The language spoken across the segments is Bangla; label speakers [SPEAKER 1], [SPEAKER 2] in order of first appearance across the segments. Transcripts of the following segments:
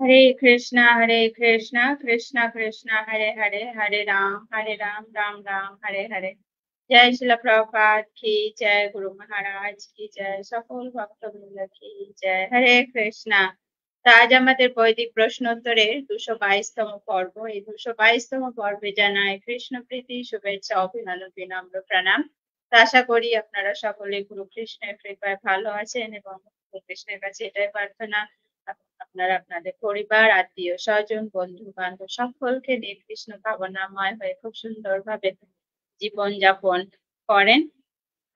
[SPEAKER 1] Hare Krishna, Krishna Krishna, Hare Hare, Hare Ram, Ram Ram, Hare Hare। जय शिला प्रभुपाद की जय, गुरु महाराज की जय, সকল ভক্তবৃন্দ কি জয়। হরে কৃষ্ণা। তা আজ আমাদের বৈদিক প্রশ্নোত্তরের 222তম পর্ব। এই 222তম পর্বে জানাই কৃষ্ণ প্রীতি, শুভেচ্ছা, অভিনন্দন, বিনম্র প্রণাম। তা আশা করি আপনারা সকলে গুরু কৃষ্ণের কৃপায় ভালো আছেন এবং গুরু কৃষ্ণের কাছে এটাই প্রার্থনা আপনারা আপনাদের পরিবার, আত্মীয় স্বজন, বন্ধু বান্ধব সকলকে নিয়ে কৃষ্ণ ভাবনাময় হয়ে খুব সুন্দরভাবে জীবন যাপন করেন।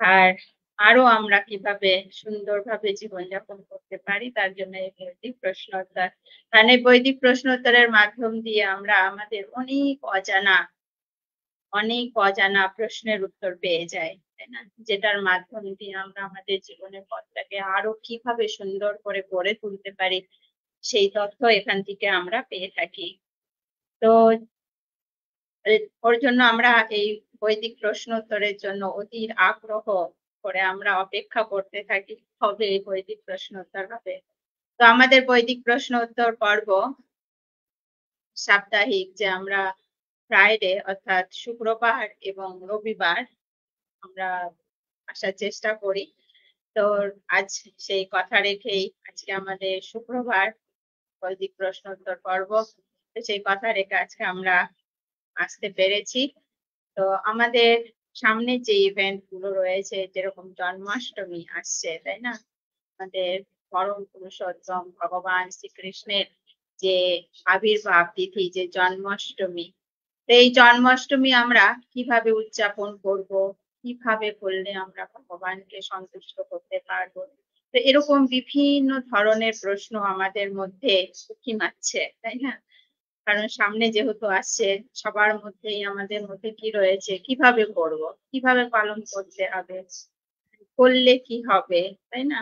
[SPEAKER 1] আর আরো আমরা কিভাবে সুন্দরভাবে জীবন যাপন করতে পারি তার জন্য এই বৈদিক প্রশ্নোত্তর। কারণ এই বৈদিক প্রশ্নোত্তরের মাধ্যম দিয়ে আমরা আমাদের অনেক অজানা প্রশ্নের উত্তর পেয়ে যাই, তাই না? যেটার মাধ্যম দিয়ে আমরা আমাদের জীবনের পথটাকে আরো কিভাবে সুন্দর করে গড়ে তুলতে পারি সেই তথ্য এখান থেকে আমরা পেয়ে থাকি। তো ওর জন্য আমরা এই বৈদিক প্রশ্নোত্তরের জন্য অধীর আগ্রহ করে আমরা অপেক্ষা করতে থাকি কবে এই বৈদিক প্রশ্নোত্তর হবে। তো আমাদের বৈদিক প্রশ্নোত্তর পর্ব সাপ্তাহিক, যে আমরা ফ্রাইডে অর্থাৎ শুক্রবার এবং রবিবার আমরা আসার চেষ্টা করি। তো আজ সেই কথা রেখেই আজকে আমাদের শুক্রবার বৈদিক প্রশ্নোত্তর পর্ব। তো সেই কথা রেখে আজকে আমরা আসতে পেরেছি। তো আমাদের সামনে যে ইভেন্ট গুলো রয়েছে, যেরকম জন্মাষ্টমী আসছে, তাই না? আমাদের পরম পুরুষোত্তম ভগবান শ্রীকৃষ্ণের যে আবির্ভাব তিথি, যে জন্মাষ্টমী, তো এই জন্মাষ্টমী আমরা কিভাবে উদযাপন করব, কিভাবে করলে আমরা ভগবানকে সন্তুষ্ট করতে পারবো, তো এরকম বিভিন্ন ধরনের প্রশ্ন আমাদের মধ্যে উঁকি মারছে, তাই না? কারণ সামনে যেহেতু আসছে, সবার মধ্যেই আমাদের মধ্যে কি রয়েছে, কিভাবে করব, কিভাবে পালন করতে হবে, করলে কি হবে, তাই না?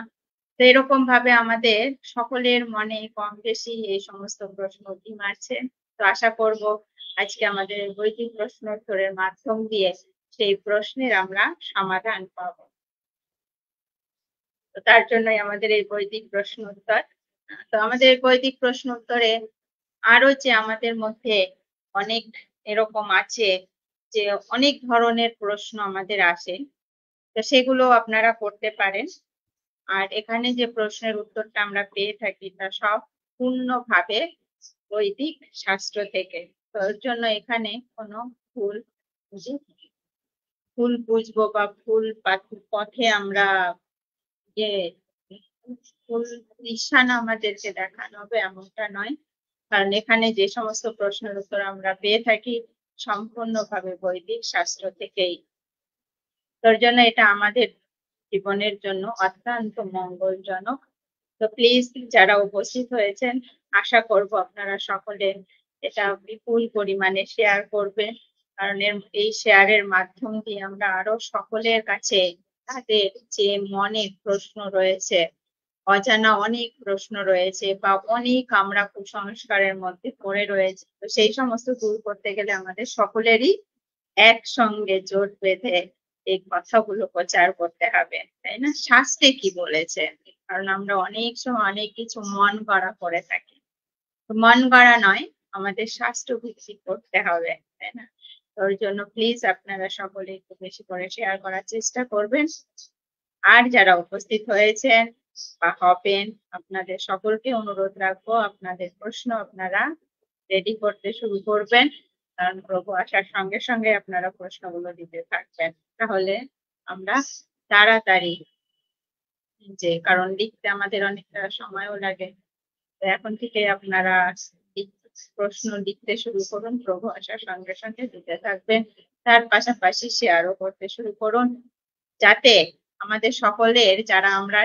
[SPEAKER 1] তো এরকম ভাবে আমাদের সকলের মনে কম বেশি এই সমস্ত প্রশ্ন উঁকি মারছে। তো আশা করব আজকে আমাদের বৈদিক প্রশ্নোত্তরের মাধ্যম দিয়ে সেই প্রশ্নের আমরা সমাধান পাবো। তো তার জন্যই আমাদের এই বৈদিক প্রশ্নোত্তর। তো আমাদের বৈদিক প্রশ্নোত্তরে আরো যে আমাদের মধ্যে অনেক এরকম আছে যে অনেক ধরনের প্রশ্ন আমাদের আসে, তো সেগুলো আপনারা করতে পারেন। আর এখানে যে প্রশ্নের উত্তরটা আমরা পেয়ে থাকি তা সব পূর্ণভাবে বৈদিক শাস্ত্র থেকে। তো এর জন্য এখানে কোনো ভুল বুঝবো বা ভুল পথে আমরা যে ভুল নিশানা আমাদেরকে দেখানো হবে এমনটা নয়। কারণ এখানে যে সমস্ত প্রশ্নের উত্তর আমরা পেয়ে থাকি সম্পূর্ণভাবে বৈদিক শাস্ত্র থেকেই। তোর জন্য এটা আমাদের জীবনের জন্য অত্যন্ত মঙ্গলজনক। তো প্লিজ যারা উপস্থিত হয়েছেন, আশা করব আপনারা সকলে এটা বিপুল পরিমাণে শেয়ার করবেন। কারণ এই শেয়ারের মাধ্যম দিয়ে আমরা আরো সকলের কাছে তাদের যে মনে প্রশ্ন রয়েছে, অজানা অনেক প্রশ্ন রয়েছে বা অনেক আমরা কুসংস্কারের মধ্যে পড়ে রয়েছে, তো সেই সমস্ত দূর করতে গেলে আমাদের সকলেরই একসঙ্গে জোট বেঁধে এই কথাগুলো প্রচার করতে হবে, তাই না? শাস্ত্রে কি বলেছে? কারণ আমরা অনেক সময় অনেক কিছু মন গড়া করে থাকি। মন গড়া নয়, আমাদের শাস্ত্র ভিত্তিক করতে হবে, তাই না? ওর জন্য প্লিজ আপনারা সকলে একটু বেশি করে শেয়ার করার চেষ্টা করবেন। আর যারা উপস্থিত হয়েছেন বা হবেন, আপনাদের সকলকে অনুরোধ রাখবো আপনাদের প্রশ্ন আপনারা রেডি করতে শুরু করবেন। কারণ প্রভু আসার সঙ্গে সঙ্গে আপনারা প্রশ্নগুলো দিতে থাকবেন, তাহলে আমরা তাড়াতাড়ি, যে কারণ লিখতে আমাদের অনেকটা সময়ও লাগে, তো এখন থেকে আপনারা প্রশ্ন লিখতে শুরু করুন, প্রভু আসার সঙ্গে সঙ্গে দিতে থাকবেন। তার পাশাপাশি শেয়ারও করতে শুরু করুন, যাতে আমাদের সকলের, যারা আমরা